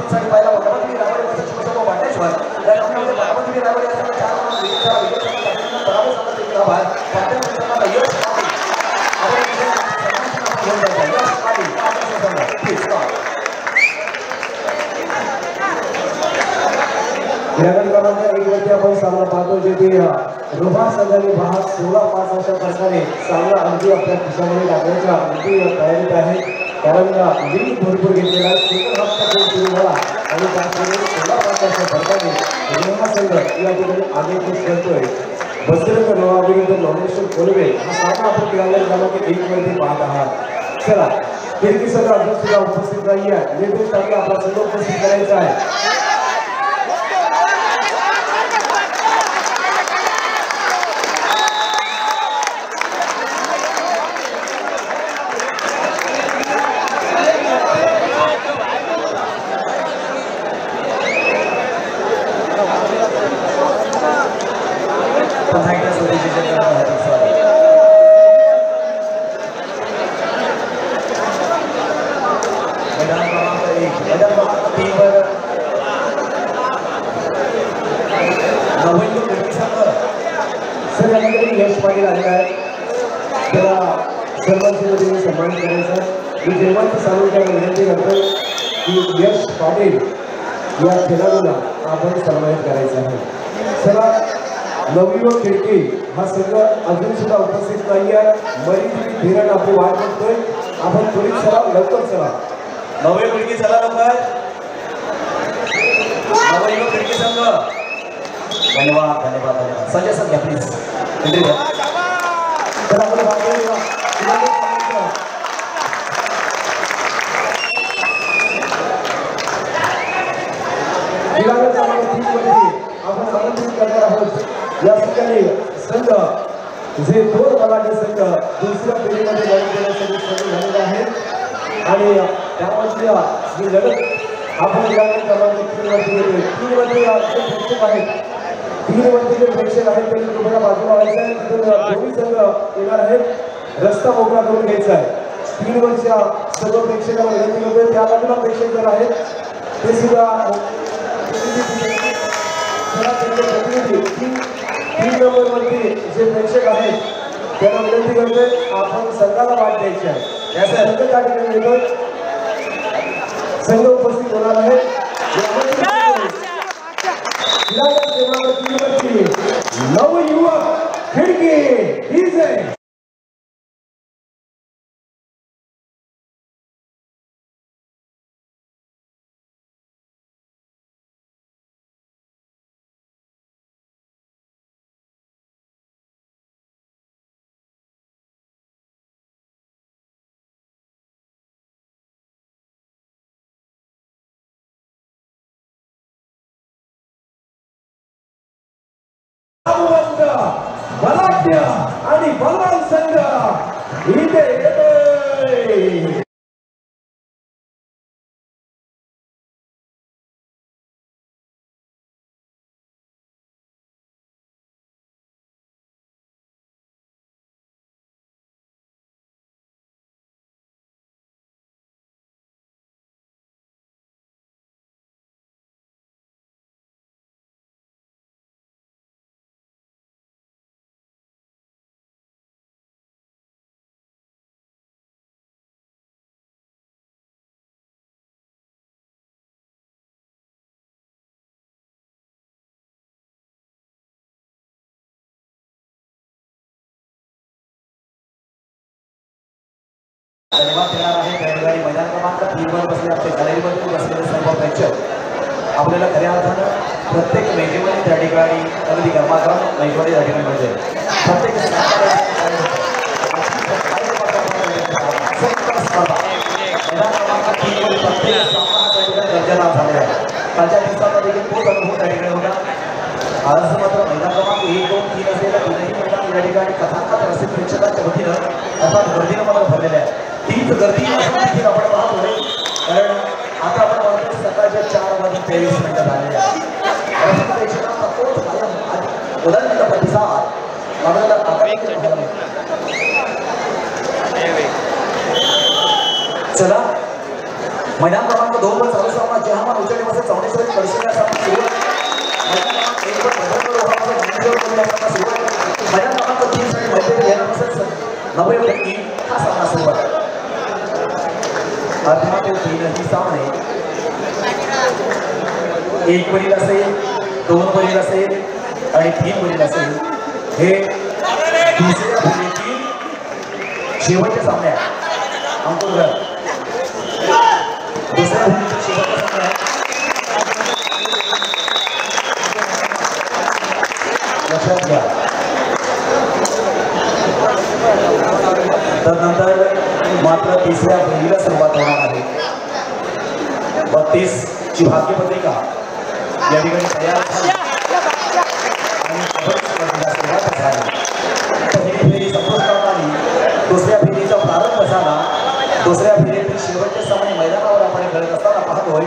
कुस्तीसाठी पाहिला वनपती रावळे वर्सेस शिवशंभू पांडेश्वर या सामन्यामध्ये वनपती रावळे असताना 4 राऊंड विजयाचा विजय पराभव सामना देखील आभार कॅप्टन मित्रांना यश पाटील आपण घेऊन जायचं यश पाटील क्रमांक 1 वरती आपण सामना पाहतो जे की रोहा संघाने 16-5 अशा प्रकारे सामना अगदी आपल्या खिशामध्ये टाकण्याच्या अगदी तयारीत आहे कारण लीड भरपूर घेतलेला आहे सेकंड हाफचा खेळ सुरू झाला आणि त्यामध्ये 16-5 अशा फरकाने रोहा संघ या ठिकाणी आगेकूच करतोय बसरंग रोहा विरुद्ध नवलेश्वर कोलवे हा सामना आपण खेळायला क्रमांक 1 वरती पाहत आहात चला खिडकी संघ अजून सुद्धा उपस्थित नाही आहे निर्देश टाकले आपला संघ उपस्थित करायचा आहे यश पाटील आलेला आहे त्याला सर्वांची सन्मान करायचा मी जेव्हाच सांगून त्याला विनंती करतोय की यश पाटील या खेळाडूला आपण सन्मानित करायचं आहे चला नवी व खिडकी हा संघ अजून सुद्धा उपस्थित नाही आहे मरी धीरण आपली वाट बघतोय आपण त्वरित चला लवकर चला नवी खिडकी चला लवकर नवी व खिडकी संघ धन्यवाद धन्यवाद धन्यवाद संजय सर घ्या प्लीज तर आपण आपण आमंत्रित करणार आहोत या ठिकाणी संघ जे 2 मराठी संघ दुसऱ्या फेरीमध्ये लढत देण्यासाठी सज्ज झालेले आहेत आणि त्यामध्ये ही लढत आपण या क्रमांक 3 वरती प्रेक्षक आहेत 3 वरती जे प्रेक्षक आहेत त्यांनी तुम्हाला बाजूला व्हायचं आहे तिथून दोन्ही संघ येणार आहेत रस्ता मोकळा करून घ्यायचा आहे 3 वरच्या सर्व प्रेक्षकांना विनंती करतोय त्या बाजूला प्रेक्षक जर आहेत ते सुद्धा 3 नंबरवरती जे प्रेक्षक आहेत त्यांना विनंती करतोय आपण संघाला वाट द्यायची आहे या संघ त्या ठिकाणी येतोय संघ उपस्थित होणार आहे नवयुवक खिडकी हीच आहे बलाढ्य आणि बलवान संघ इथे येतोय धन्यवाद देणार आहे त्या ठिकाणी मैदान क्रमांक 3 वर बसले आपले गॅलरीमध्ये बसलेले सर्व प्रेक्षक आपल्याला खऱ्या अर्थानं प्रत्येक मेजवानी त्या ठिकाणी अगदी गरमागरम मेजवानी त्या ठिकाणी मिळते प्रत्येक मैदान क्रमांक 3 वर प्रत्येक सामना त्या ठिकाणी दर्जेदार झालेला आहे कालच्या दिवसाचा देखील तोच अनुभव त्या ठिकाणी होता आज मात्र मैदान क्रमांक 1, 2, 3 असलेल्या दोन्ही मैदान या ठिकाणी कथाकथ रसिक प्रेक्षकांच्या वतीनं अर्थात गर्दीनं मात्र भरलेल्या आहे तीच गर्दी देखील आपण पाहत होते कारण आता आपण पाहतो सकाळच्या 4:23 झालेल्या रसिक प्रेक्षकांचा तोच कायम उदंड प्रतिसाद आपल्याला चला मैदान क्रमांक 2 वर चालू सामना जहामान उचलले मस्त चौनेश्वरी कडसिंगा सामना सुरू आहे. मैदान क्रमांक 1 वर भद्रपूर ओव्हरमध्ये ज्ञानेश्वर कोल्हे सामना सुरू आहे. मैदान क्रमांक 3 साठी मध्ये येणार मस्त 90 टक्के हा सामना सुरू आहे. अर्ध्यातील तीनही सामने 1 वरील असेल, 2 वरील असेल आणि 3 वरील असेल. हे दुसऱ्या फेरीतील शेवटचे सामने आहेत. अंकुरगड दुसऱ्या फेरीतील शेवटचे सामने आहेत. लक्षात घ्या. तदनंतर मात्र तिसऱ्या फेरीला सुरुवात होणार आहे. 32 ची भाग्यपत्रिका या ठिकाणी तयार झाली आणि सुरुवात झाली. पहिली फेरी संपुष्टात आली. दुसऱ्या फेरीचा प्रारंभ झाला. दुसऱ्या फेरीतील शेवटचे सामने मैदानावर आपण खेळत असताना पाहतोय.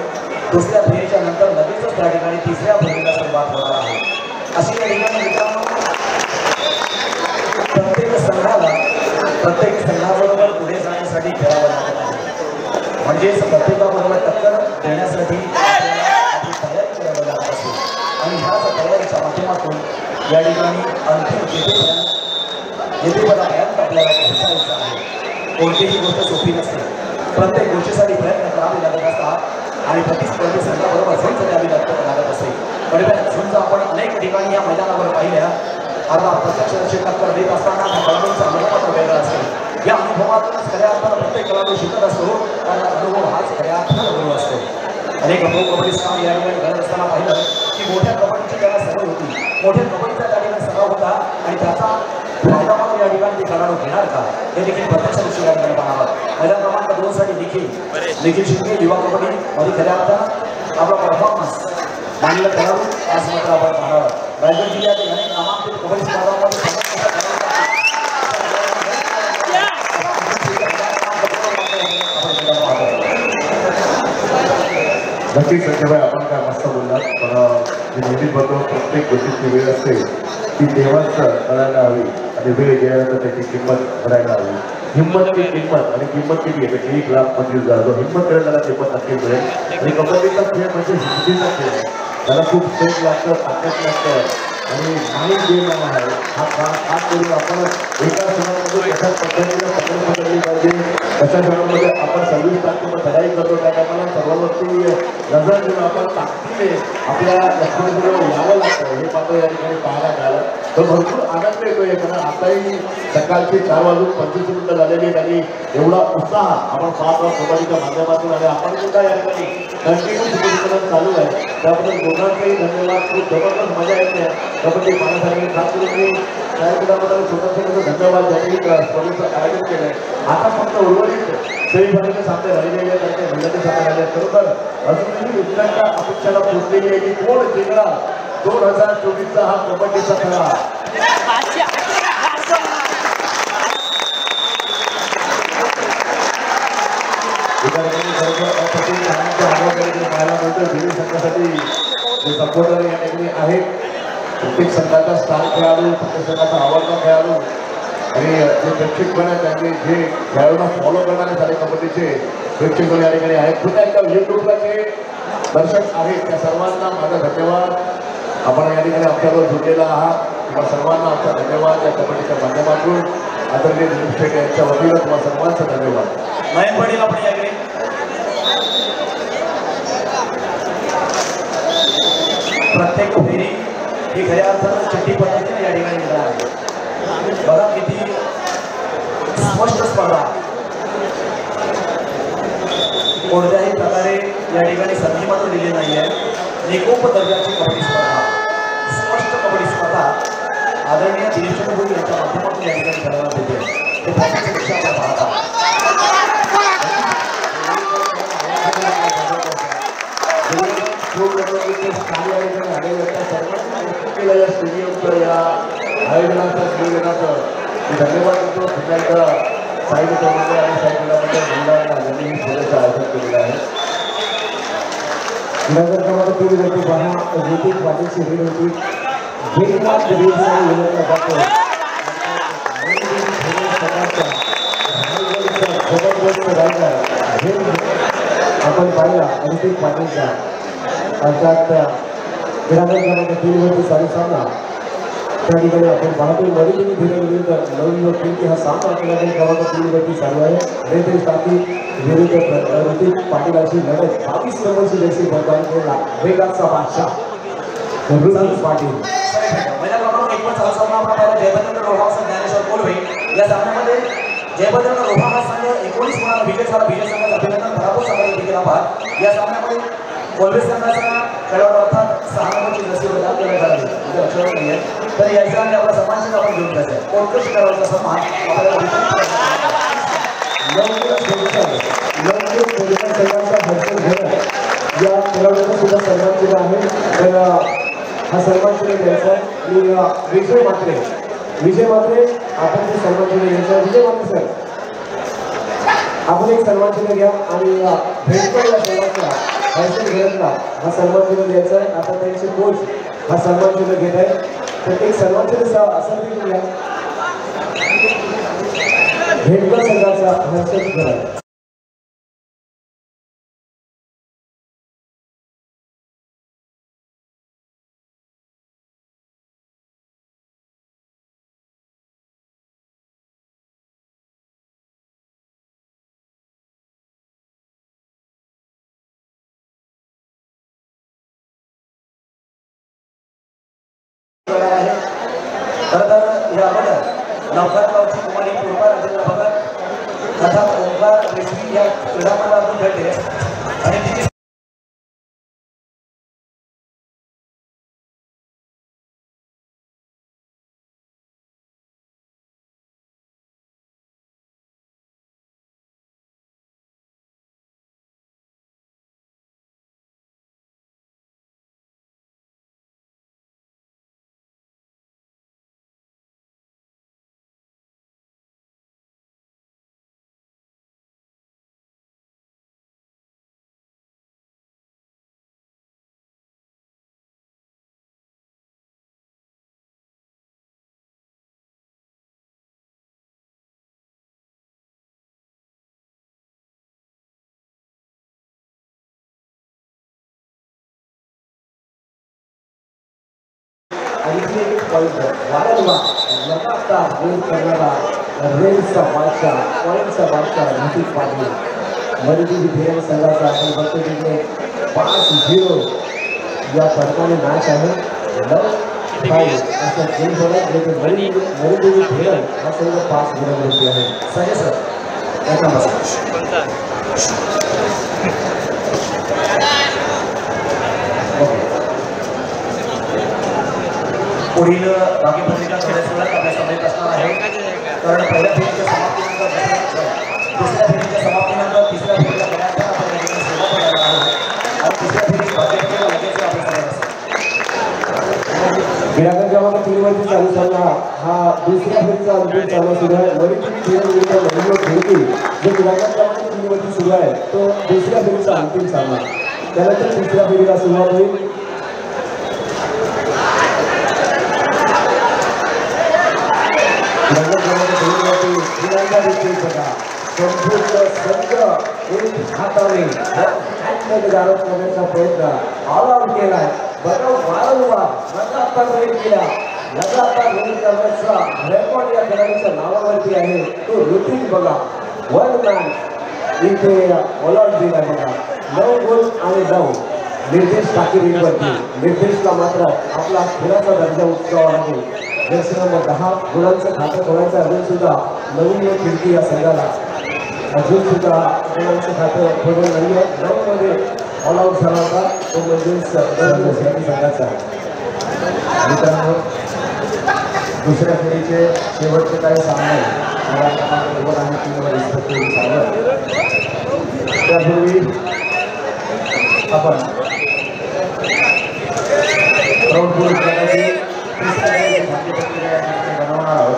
दुसऱ्या फेरीच्या नंतर लगेचच त्या ठिकाणी तिसऱ्या फेरीला सुरुवात होणार आहे. अशी या ठिकाणी मित्रांनो प्रत्येक संघाबरोबर पुढे जाण्यासाठी खेळावं लागत आहे. म्हणजेच प्रत्येकाबरोबर टक्कर देण्यासाठी आपली तयारी करावी लागत असते आणि ह्याच तयारीच्या माध्यमातून या ठिकाणी अंतिम येथेपर्यंत आपल्याला पोहोचायचं आहे. कोणतीही गोष्ट सोपी नसते. प्रत्येक गोष्टीसाठी प्रयत्न करावे लागत असतात आणि प्रतिस्पर्धी संघाबरोबर झुंज द्यावी लागत असते. बरोबर झुंज आपण अनेक ठिकाणी या मैदानावर पाहिल्या. आता प्रत्यक्ष टक्कर देत असताना खेळाडूंचा अनुभव वेगळा असतो. या अनुभवातूनच खऱ्या अर्थानं प्रत्येक खेळाडू शिकत असतो आणि अनुभव हाच खऱ्या अर्थानं गुरु असतो. अनेक अनुभव कबड्डी साम या ठिकाणी घडत असताना पाहिलं की मोठ्या कबड्डीची त्याला सवय होती. मोठ्या कबड्डीचा त्या ठिकाणी सराव होता आणि त्याचा फायदा म्हणून या ठिकाणी ते खेळाडू घेणार का हे देखील प्रत्यक्ष दृष्टी या ठिकाणी पाहावं. मैदान क्रमांक 2 साठी निखिल शिंदे युवा कबड्डी मध्ये खऱ्या अर्थानं आपला परफॉर्मन्स मानलेला खेळाडू आज मात्र आपण पाहावं. रायगड जिल्ह्यातील अनेक नामांकित कबड्डी स्पर्धांमध्ये नक्कीच संजयभाई आपण काय मस्त बोललात. पण मी नेहमी बघतो प्रत्येक गोष्टीची वेळ असते ती तेव्हाच करायला हवी आणि वेळ गेल्यानंतर त्याची किंमत करायला हवी. हिंमत की किंमत आणि किंमत किती आहे त्याची 1 लाख 25,000. जो हिंमत करेल त्याला किंमत नक्की मिळेल. आणि कबड्डीचा खेळ म्हणजे हिंमतीचा खेळ आहे. त्याला खूप स्ट्रेंथ लागतं, ताकद लागतं आणि माइंड गेम आहे हा. खास करून आपण एका क्षणामध्ये कशा पद्धतीने पकड पकडली पाहिजे, कशा क्षणामध्ये आपण 26 तारखेमध्ये लढाई करतो त्या टायमाला सर्वांवरती नजर देऊन आपण ताकदीने आपल्या लक्ष्मीपुढे यावं लागतं हे मात्र या ठिकाणी पाहायला मिळालं. तर भरपूर आनंद येतोय. कारण आताही सकाळची 4:25 झालेली आहेत आणि एवढा उत्साह आपण पाहतो कबड्डीच्या माध्यमातून आणि आपण सुद्धा या ठिकाणी कंटिन्यू सुरू चालू आहे. त्याबद्दल दोघांचेही धन्यवाद. खूप जबरदस्त मजा येते कबड्डी पाहण्यासाठी. खास करून मी शाळेबद्दल छोटासा धन्यवाद ज्यांनी स्पर्धेचं आयोजन केलं आहे. आता फक्त उर्वरित सेमीफायनलचे सामने राहिलेले आहेत आणि महिन्याचे सामने राहिले आहेत. खरोखर अजूनही उत्कंठा अपेक्षाला पोचलेली आहे की कोण जिंकणार 2024चा हा कबड्डीचा खेळा. पाहायला मिळतं दिल्ली संघासाठी जे सपोर्टर या ठिकाणी आहेत. प्रत्येक संघाचा स्टार खेळाडू, प्रत्येक संघाचा आवडता खेळाडू आणि जे प्रेक्षकगण आहेत त्यांनी जे खेळाडूंना फॉलो करणारे झाले कबड्डीचे प्रेक्षकगण या ठिकाणी आहेत. पुन्हा एकदा युट्यूबचे दर्शक आहेत त्या सर्वांना माझा धन्यवाद. आपण या ठिकाणी आमच्यावर जुळलेला आहात. तुम्हा सर्वांना आमचा धन्यवाद. या कबड्डीच्या माध्यमातून आदरणीय दिलीप शेठ यांच्या वतीनं तुम्हाला सर्वांचा धन्यवाद. नयन पाटील आपण याकडे प्रत्येक फेरी ही खऱ्या अर्थानं चिठ्ठी पद्धतीने या ठिकाणी मिळणार आहे. बघा किती स्पष्ट स्पर्धा. कोणत्याही प्रकारे या ठिकाणी संधी मात्र दिली नाही आहे. निकोप दर्जाची कबड्डी स्पर्धा, स्पष्ट कबड्डी स्पर्धा आदरणीय दिलीप शेठ यांच्या माध्यमातून या ठिकाणी खेळायला होते. ते प्रत्यक्षपेक्षा आपण पाहता स्टेडियमचं या आयोजनाचं नियोजनाचं धन्यवाद देतो. पुन्हा एकदा साई मित्रांमध्ये आणि साई मुलांमध्ये महिलांना यांनी ही स्पर्धेचं आयोजन केलेलं आहे. नगर क्रमांक 3 वरती पहा ज्योती पाटीलची रीड होती. वेगवान रीडचा विनंती करतो. जबरदस्त रायडर आपण पाहिला ऋतिक पाटीलचा अर्थात ग्रामीण क्रमांक 3 वरती चालू सामना त्या ठिकाणी आपण पाहतो मरियम धीरे विरुद्ध नवीन कीर्ती हा सामना आपल्याकडे क्रमांक 3 वरती चालू आहे. रितेश टाकी विरुद्ध ऋतिक पाटील अशी लढत 22 नंबरची जर्सी बदलावून केला वेगाचा बादशाह ऋतिक पाटील. पहिल्या क्रमांक 1 वर चालू सामना आपण पाहिला जयभद्र रोहा व ज्ञानेश्वर कोल्हे. या सामन्यामध्ये जयभद्र रोहा हा संघ 19 गुणांना विजय झाला. विजय संघाचा अभिनंदन पराभव संघाचा देखील आभार. या सामन्यामध्ये कोल्हे संघाचा खेळाडू अर्थात 6 नंबरची जर्सी बदल करण्यात आली म्हणजे लक्षात नाही आहे. तर याच्या आणि आपला सन्मान आपण घेऊन जायचं आहे. कोणत्या खेळाडूचा सन्मान आपल्याला या खेळाडूचा सुद्धा सन्मान केला आहे. तर हा सन्मान केला द्यायचा आहे. विजय मात्रे आपण ते सन्मान केले घ्यायचा. विजय मात्रे सर आपण एक सन्मान केलं घ्या आणि भेटकर या सन्मानचा हर्षद घेतला हा सन्मान केलं द्यायचा आहे. आता त्यांचे कोच हा सन्मान केलं घेत आहे. तर एक सन्मान केलं असं घ्या भेटकर संघाचा हर्षद घेतला. खरं या अगोदर नवकार गावची कुमारी पूर्वा राजेंद्र भगत तथा ओंकार रेसवी या क्रीडामंडळातून भेट दिले आणि तिची आणखी एक पॉईंट वारंवार लगातार गोल करणारा रेलचा बादशाह पॉईंटचा बादशाह ऋतिक पाटील मरियम धीरे संघाचा आपण बघतो तिथे 5-0 या फरकाने मॅच आहे. 9-5 असा गेम झाला. मरियम धीरे हा संघ 5 गुणांवरती आहे. संजय सर पुढील बाकी पत्रिका थोड्याच आपल्या समोर असणार आहे. कारण पहिल्या फेरीच्या समाप्तीनंतर दुसऱ्या फेरीच्या समाप्तीनंतर तिसऱ्या फेरीला बऱ्याचदा आपण या ठिकाणी सुरुवात करायला आहोत आणि तिसऱ्या फेरीत भाजपला लगेच आपल्या समोर क्रमांक 3 वरती चालू सामना हा दुसऱ्या फेरीचा अंतिम सामना सुरू आहे. मरियम धीरे विरुद्ध नवीन कीर्ती जो क्रमांक 3 वरती सुरू आहे तो दुसऱ्या फेरीचा अंतिम सामना. त्यानंतर तिसऱ्या फेरीला सुरुवात होईल. संपूर्ण संघ एक हाताने करण्याचा प्रयत्न ऑल आउट केलाय. बघा वारंवार लगातार रेड केला. लगातार रेड करण्याचा रेकॉर्ड या खेळाडूच्या नावावरती आहे. तो ऋतिक बघा 1 मॅन इथे ऑल आउट दिला. बघा 9 गोल आणि 9 निर्देश टाकी रेडवरती. निर्देशला मात्र आपला खेळाचा दर्जा उंचावा आहे. जर्सी नंबर 10 गुणांचं खातं खोलायचं अजून सुद्धा नवीन खिडकी या संघाला अजून सुद्धा गुणांचं खातं खोलून नाही आहे. 9 मध्ये ऑल आउट झाला होता तो म्हणजे संघाचा. मित्रांनो दुसऱ्या फेरीचे शेवटचे काही सामने क्रमांक 2 आणि 3 वर निष्पत्ती झालं. त्यापूर्वी आपण ग्राउंड पूर्ण करण्याची बनवणार आहोत.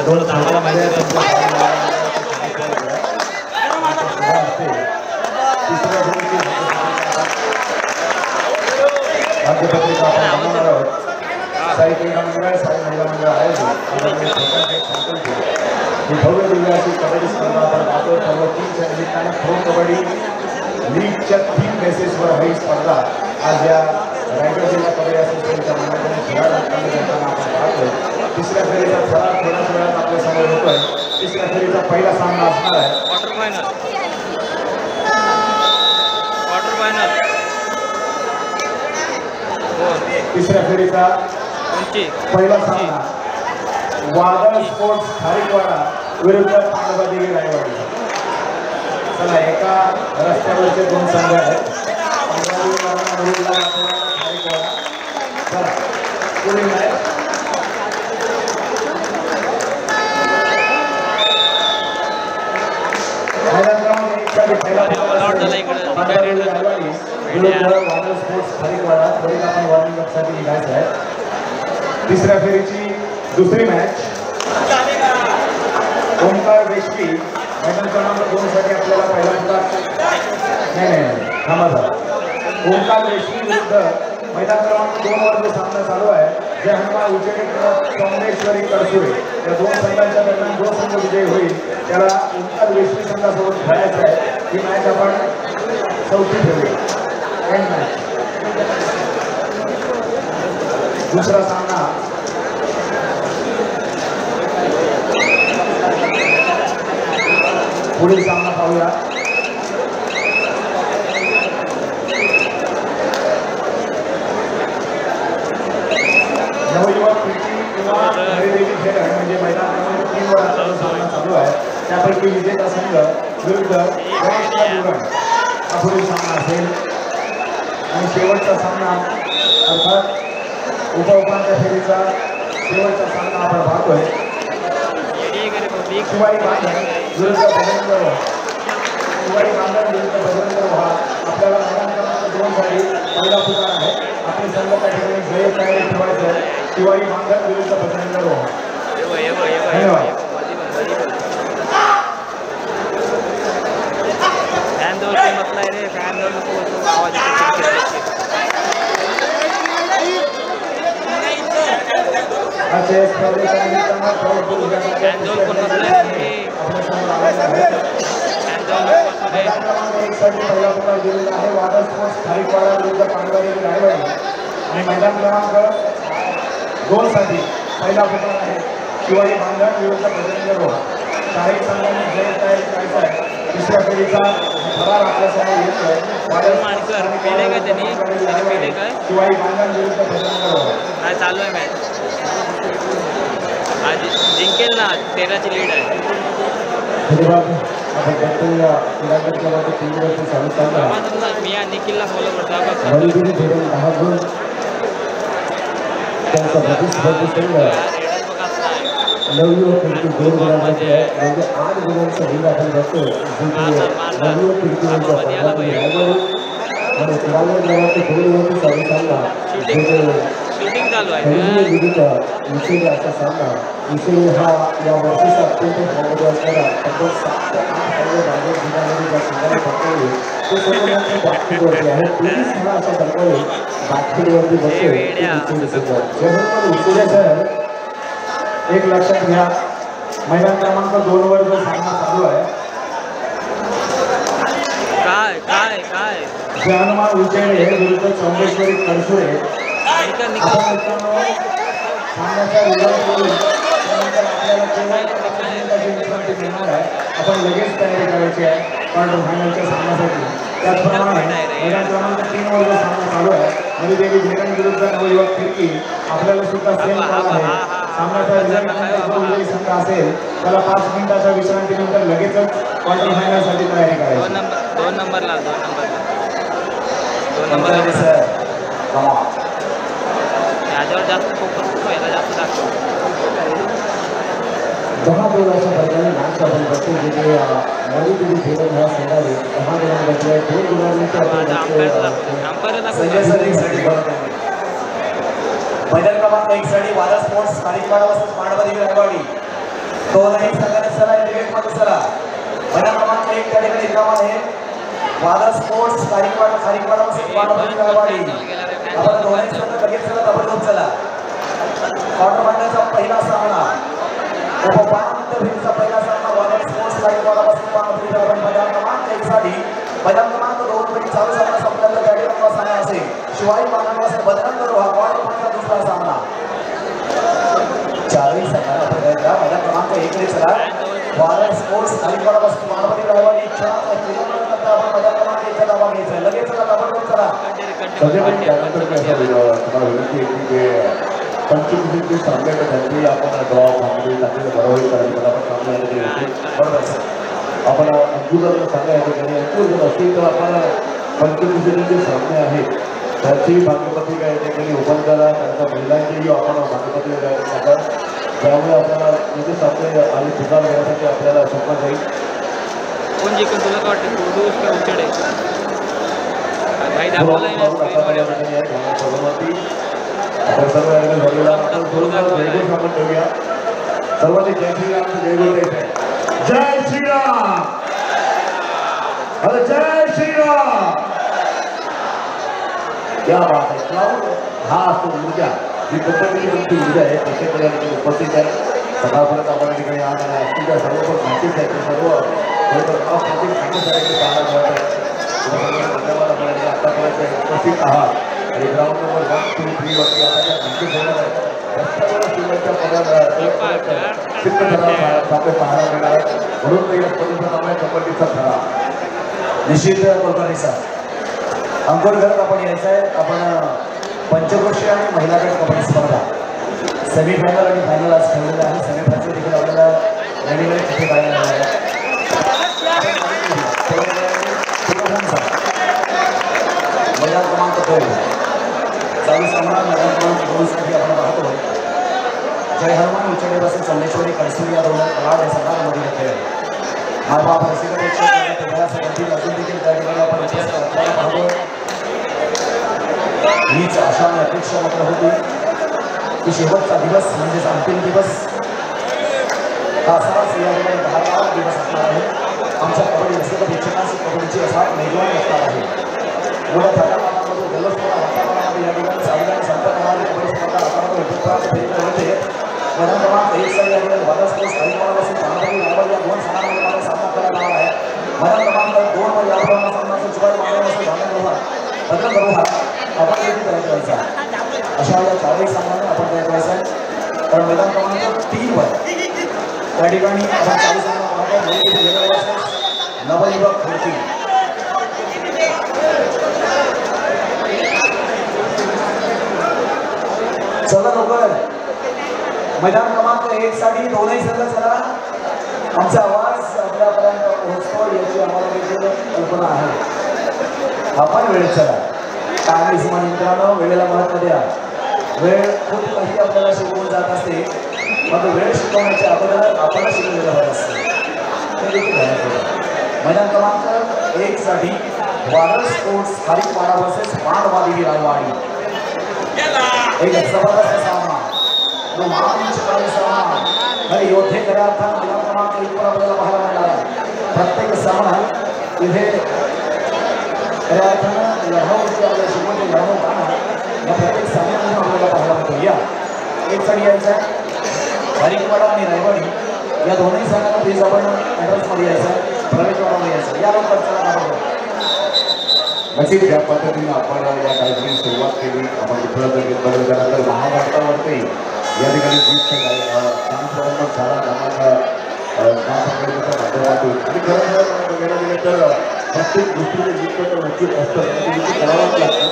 दोन सामन्यामध्ये तिसऱ्या साई क्रीडा मंडळ साई महिला मंडळ आयोजित ही भव्य दिव्य अशी कबड्डी स्पर्धा आपण पाहतो. सर्व टीमच्या निमित्ताने प्रो कबड्डी लीगच्या 3 बेसिसवर ही स्पर्धा आज या रायगड जिल्हा कबड्डी असोसिएशनच्या माध्यमातून खेळायला आपण पाहतोय. तिसऱ्या फेरीचा थोड्याच वेळात आपल्या समोर होतोय. तिसऱ्या फेरीचा पहिला सामना असणार आहे क्वार्टर फायनल तिसऱ्या फेरीचा पहिला सामना वादळ स्पोर्ट्स खारीकवाडा विरुद्ध पांडवादेवी रायवाडी. चला एका रस्त्यावरचे 2 संघ आहेत. पांडवादेवी विरुद्ध खारीकवाडा. चला पुढील मॅच मैदान क्रमांक 1 साठी पहिला पांडवादेवी रायवाडी विरुद्ध वादळ स्पोर्ट्स खारीकवाडा. पुढील आपण वॉर्मिंग अप साठी निघायचं आहे. तिसऱ्या फेरीची दुसरी मॅच ओंकार वेशवी मैदान क्रमांक 2 साठी आपल्याला पहिला नाही थांबा झाला. ओंकार वेशवी विरुद्ध मैदान क्रमांक 2 वर जो सामना चालू आहे जे हनुमान उजेडे सोमेश्वरी करसुळे या 2 संघांच्या दरम्यान जो संघ विजयी होईल त्याला ओंकार वेशवी संघासोबत खेळायचं आहे. ही मॅच आपण चौथी ठेवूया. एंड मॅच दुसरा सामना पुढील सामना पाहूया. नवयुवक कृती किंवा हरिदेवी खेळ म्हणजे मैदान क्रमांक 3 वर जो सामना चालू आहे त्यापैकी विजेता संघ विरुद्ध हा पुढील सामना असेल. आणि शेवटचा सामना अर्थात उपउपांत्य फेरीचा शेवटचा सामना आपण पाहतोय. शिवाई बांधण विरुद्ध बजरंग रोहा. शिवाई बांधण विरुद्ध बजरंग रोहा आपल्याला मैदान क्रमांक 2 साठी पहिला पुकार आहे. आपली संघ त्या ठिकाणी जय तयारी ठेवायचं आहे. शिवाई बांधण विरुद्ध बजरंग रोहा. धन्यवाद. अच्छा स्पर्धेच्या निमित्तानं प्रौढ पहिला पुकार दिलेला आहे. वादळ स्पोर्ट्स खारीकवाडा विरुद्ध पांडवादेवी रायवाडी. आणि मैदान क्रमांक 2 साठी पहिला पुकार आहे शिवाई बांधण विरुद्ध बजरंग रोहा. काही संघांनी जय तयारी करायचं आहे. तिसऱ्या फेरीचा थरार आपल्यासमोर येतोय. शिवाई बांधण विरुद्ध बजरंग रोहा चालू आहे मॅच. आज जिंकेल ना 13ची लीड आहे. मी आणि निखिलला फॉलो करतो. नवयुवक खिडकी 2 गुणांसाठी आहे म्हणजे 8 गुणांचा लीड आपण बघतो. नवयुवक खिडकी आणि तिरांगण क्रमांक 2 वरती चालू सामना विषयी असा सामना. विषयी हा या वर्षीचा अत्यंत महत्त्वाचा असणारा तब्बल 7 ते 8 रायगड जिल्ह्यामध्ये ज्या संघाने पकडले ते सर्व बॅकफील्डवरती आहे. 23 हा अशा संघाने बॅकफील्डवरती बसतो. विषय सर एक लक्षात घ्या. मैदान क्रमांक 2 वर जो सामना चालू आहे काय काय काय हनुमान उजेडे विरुद्ध सोमेश्वरी करसुळे. आपण मित्रांनो सामन्याचा विरोध करून त्यानंतर आपल्याला केवळ आपण लगेच तयारी करायची आहे क्वार्टर फायनलच्या सामन्यासाठी. त्याचप्रमाणे मैदान क्रमांक 3 वर जो सामना चालू आहे हरिदेवी भेगन विरुद्ध नवयुवक खिडकी आपल्याला सुद्धा सेम काळ आहे. सामन्याचा विजयी संघ असेल त्याला 5 मिनिटाच्या विश्रांतीनंतर लगेचच क्वार्टर फायनलसाठी तयारी करायची. 2 नंबरला याच्यावर जास्त फोकस व्हायला जास्त दाखव. 10-2 अशा प्रकारे मॅच आपण बघतो. जिथे मणिपुरी खेळून ह्या संघाने 10 गुणांना बसलाय. 2 गुणांनंतर मैदान क्रमांक 1 साठी वादळ स्पोर्ट्स खारीकवाडा वर्सेस पांडवादेवी रायवाडी. दोनही संघाने चला क्रिकेटमध्ये चला. मैदान क्रमांक 1 त्या ठिकाणी काम आहे वादळ स्पोर्ट्स खारीकवाडा वर्सेस पांडवादेवी रायवाडी. आपण दोन्ही संघ लगेच चला ताबडतोब चला. क्वार्टर फायनलचा पहिला सामना उपपांत फेरीचा पहिला सामना वादळ स्पोर्ट्स लाईव्ह वालापासून मैदान क्रमांक 1 साठी मैदान क्रमांक 2 मध्ये चालू सामना संपल्यानंतर बॅटिंगचा सामना असेल शिवाई पानांपासून बदनाम करू हा क्वार्टर फायनलचा दुसरा सामना चारही संघाला प्रयत्न मैदान क्रमांक 1 कडे चला वादळ sports live वालापासून Manvati Raiwadi kilometre आपण मैदान क्रमांक 1 चा दाबा घ्यायचा लगेच चला दाबा चला सगळ्यांनी त्यानंतर काय तुम्हाला विनंती आहे की जे पंचकृषीचे सामने त्यांनी आपण ड्रॉ भांगडी टाकलेलं बरोबर करायला मला आपण सामने आलेले होते बरोबर सर आपण अंकुराला सांगा या ठिकाणी अंकुर जर असतील तर आपण पंचकृषीचे जे सामने आहेत त्याची भागपत्रिका या ठिकाणी ओपन करा त्यांच्या महिलांचीही आपण भागपत्रिका टाका त्यामुळे आपल्याला म्हणजे सामने आणि ठिकाण घेण्यासाठी आपल्याला सोपं जाईल कोण जिंकून तुला काय वाटतं कुर्दूस का उचडे भाई दाखवला आहे आपण सर्व झालेला आपण जयगोष आपण ठेवूया सर्वांनी जय श्रीराम जयगोष द्यायचं जय श्रीराम अरे जय श्रीराम क्या बात आहे क्लाउड हा असतो ऊर्जा ही प्रत्येकाची तुमची ऊर्जा आहे प्रत्येकाला उपस्थित आहे सकाळपर्यंत आपण ठिकाणी आज आणि असतील सर्व पण मॅचेस आहेत ते सर्व धन्यवाद आतापर्यंत उपस्थित आहात आणि ग्राउंड नंबर 1, 2, 3 वरती आता मॅचेस होणार आहे रस्त्यावर सिंगलच्या सामने पाहायला मिळणार आहे म्हणून तर या स्पर्धेचं नाव आहे कबड्डीचा थरा निश्चित कुलकर्णी सर अंकुर घरात आपण यायचं आहे आपण पंचवर्षीय आणि महिला गट कबड्डी स्पर्धा सेमीफायनल आणि फायनल आज ठेवलेलं आहे सेमीफायनल देखील आपल्याला रेडीमेड तिथे पाहायला मिळणार आहे मैदान क्रमांक 2 चालू सामना मैदान क्रमांक 2 साठी आपण पाहतो जय हनुमान उच्चडेपासून चंदेश्वरी कणसुरी या दोन लाड या संघांमध्ये खेळ हा बाप रसिक प्रेक्षक अजून देखील त्या ठिकाणी आपण पाहतो हीच आशा आणि अपेक्षा मात्र होती की शेवटचा दिवस म्हणजेच अंतिम दिवस हा असाच या ठिकाणी 10 दिवस असणार आहे आमच्या कबड्डी रसिक प्रेक्षकांची कबड्डीची असा मेजवानी असणार आहे मोठ्या थाटामाटामध्ये जल्लोषपूर्ण वातावरणामध्ये या ठिकाणी साईला संत करणारी कबड्डी स्पर्धा आतापर्यंत उपयुक्त फेरीला होते मैदान क्रमांक 1 साठी या ठिकाणी वादळ स्पोर्ट्स हरिपाळापासून मानवती रायवाडी या दोन संघांमध्ये मला सामना करायला आला आहे मैदान क्रमांक 2 वर याप्रमाणे सामनाचं शिवाय मानवापासून भांडण करू आपण देखील तयार करायचा अशा या चारही सामन्यांना आपण तयार करायचा आहे कारण मैदान क्रमांक 3 वर त्या ठिकाणी आपण चालू सामना पाहतो नवयुवक खेळतील चला लवकर मैदान क्रमांक 1 साठी दोनही संघ चला आमचा आवाज आपल्यापर्यंत पोहोचतो याची आम्हाला देखील कल्पना आहे आपण वेळेत चला काय मित्रांनो वेळेला महत्त्व द्या वेळ खूप काही आपल्याला शिकवून जात असते मग वेळ शिकवण्याच्या अगोदर आपण शिकलेलं हवं असते ते देखील मैदान क्रमांक 1 साठी वादळ स्पोर्ट्स हरिपाडा वर्सेस मानवादेवी रायवाडी एक जबरदस्त सामना रोमांचकारी सामना खरे योद्धे खऱ्या अर्थानं मैदान क्रमांक 1 वर आपल्याला पाहायला मिळणार आहे प्रत्येक सामना इथे खऱ्या अर्थानं लढाऊची आपल्या शिकवणी लढाऊ पाहणं या प्रत्येक सामन्यामध्ये आपल्याला पाहायला मिळतो या एक साठी यायचा हरिपाडा आणि रायवाडी या दोन्ही संघांना प्लीज आपण एंट्रन्समध्ये यायचं प्रवेशद्वारामध्ये यायचं या लवकर चला नक्कीच ज्या पद्धतीने आपण या कार्यक्रमाची सुरुवात केली आपण बदल झाल्यानंतर महाराष्ट्रावरती या ठिकाणी जीत माध्यमातून आणि खरं बघायला गेलं तर प्रत्येक गोष्टीचे जीत तर नक्कीच असतं करावंच लागतं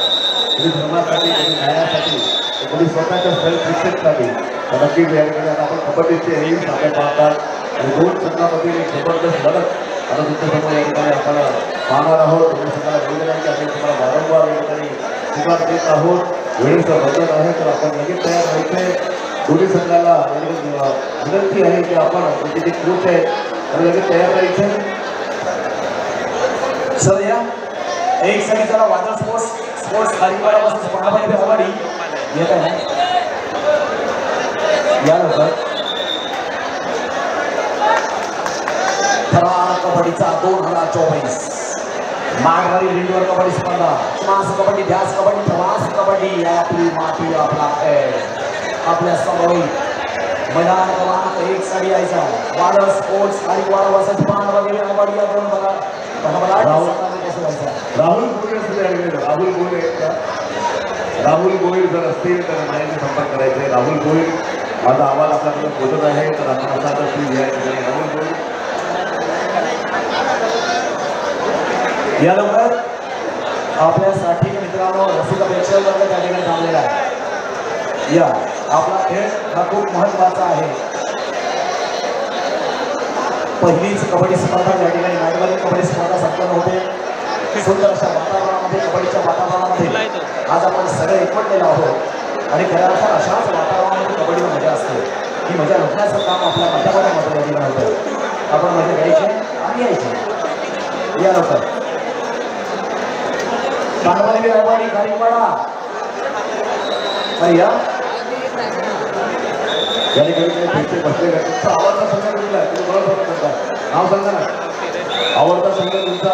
कधी धर्मासाठी कधी न्यायासाठी कधी स्वतःच्या सेल्फ रिस्पेक्टसाठी तर नक्कीच या ठिकाणी आता आपण कबड्डीचे हेही सामने पाहतात आणि दोन संघामधील एक जबरदस्त लढत आता तुमच्यासमोर या ठिकाणी आपण पाहणार आहोत तुम्ही सगळ्याला वेळ आहे की आपण तुम्हाला वारंवार या ठिकाणी शिकार देत आहोत वेळेचं बदल आहे तर आपण लगेच तयार व्हायचं दोन्ही संघाला विनंती आहे की आपण म्हणजे जे कोच आहे तर लगेच तयार राहायचं सर या एक साठी चला वादळ स्पोर्ट्स हरिपाडापासून पाहायला रायवाडी येत आहे या लवकर थरार कबड्डीचा 2024 माघवारी रिंडवर कबड्डी स्पर्धा मास कबड्डी ध्यास कबड्डी प्रवास कबड्डी आपली माती आपला खेळ आपल्या समोर मैदान क्रमांक 1 साठी यायचा वाडा स्पोर्ट्स आणि वाडा वसंत पान वगैरे अनवाडी या दोन बघा राहुल गोयल सुद्धा राहुल गोयल राहुल गोयल जर असतील तर माझ्याशी संपर्क करायचा आहे. राहुल गोयल माझा आवाज आपल्याकडे पोहोचत आहे तर आपण असा तर ती राहुल गोयल या लवकर आपल्यासाठी मित्रांनो रसिक प्रेक्षक वर्ग त्या ठिकाणी थांबलेला आहे. या आपला खेळ हा खूप महत्वाचा आहे. पहिलीच कबड्डी स्पर्धा या ठिकाणी मॅटवरील कबड्डी स्पर्धा संपन्न होते. सुंदर अशा वातावरणामध्ये कबड्डीच्या वातावरणामध्ये आज आपण सगळे एकवटलेलो आहोत आणि खऱ्या अर्थात अशाच वातावरणामध्ये कबड्डीला मजा असते. ही मजा लुटण्याचं काम आपल्या मध्यामध्ये या ठिकाणी होतं. आपण मजा घ्यायची आणि यायची. या लवकर पांडवाली रायवाडी गारीवाडा या ठिकाणी बसलेला तुमचा आवडता संघ कुठला आहे तुम्ही बरोबर म्हणता नाव सांगा ना आवडता संघ तुमचा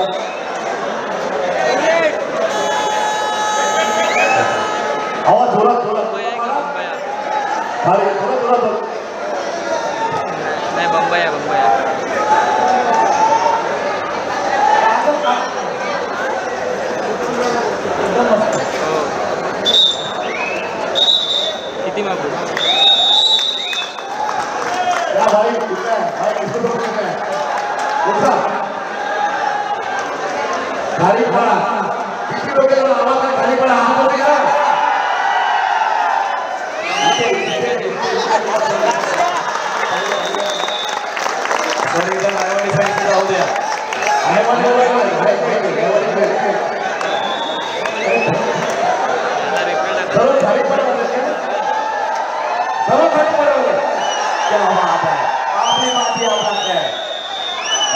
आवाज जोरात जोरात थोडा नाही बंबया किती मागू भाई कुठला आहे भाई कुठला आहे कुठला खाली पडा किती लोक आवाज खाली पडा हा बोलते का राहू द्या आपली माती आपला खेळ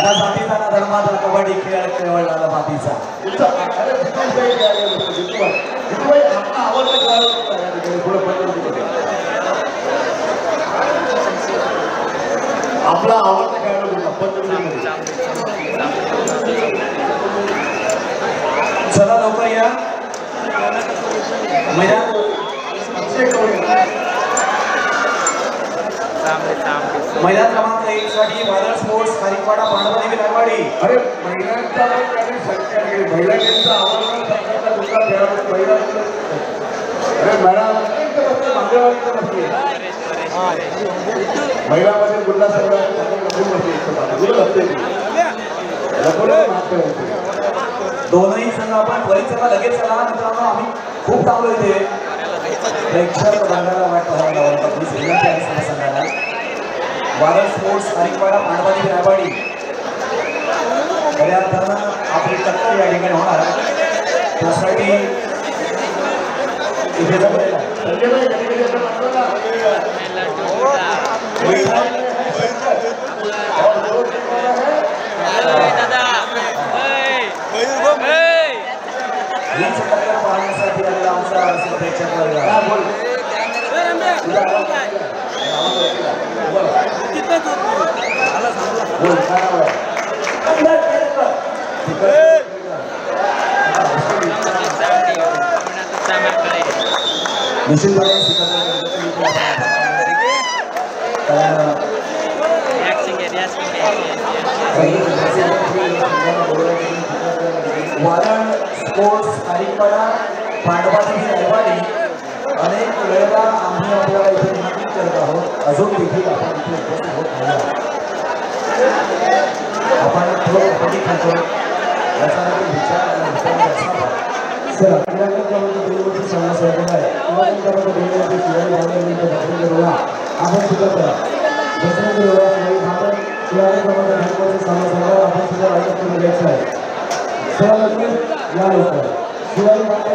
ना जातीचा ना धर्माचा कबड्डी खेळ केवळ मातीचा आपला आवडता खेळाडू चला लवकर या मैदान मैदान क्रमांक 1 साठी वादळ स्पोर्ट्स खारीकवाडा पांडवदेवी रायवाडी. अरे महिलांचा संख्या महिलांचा आवडता दुसरा खेळाडू अरे मॅडम महिलांमध्ये गुल्ला दोनही संघ आपण त्वरित चला लगेच चला मित्रांनो. आम्ही खूप थांबलो इथे प्रेक्षक बघायला वाट पाहायला संघाला वादळ स्पोर्ट्स खारीकवाडा पांडवदेवी रायवाडी खऱ्या अर्थानं आपली टक्कर या ठिकाणी होणार. त्यासाठी इथे जमलेला पाहण्यासाठी आलेला आमचा प्रेक्षक वर्ग निश्चितपणे वादळ स्पोर्ट्स खारीकवाडा पांडवदेवी रायवाडी अनेक वेळेला आम्ही आपल्याला इथे विनंती करत आहोत. अजून देखील आपण इथे उपस्थित होत नाही. आपण थोडं कबड्डी खेळतो याचा विचार सर क्रीडांगण क्रमांक 2 वरती सामना सुरू आहे. क्रीडांगण क्रमांक 2 वरती शिवाजी भावना करूया आपण सुद्धा करा बसने करूया शिवाजी भावना क्रीडांगण क्रमांक 2 वरती सामना सुरू आहे. आपण सुद्धा राईट करून घ्यायचं आहे. सर या लवकर शिवाजी भावना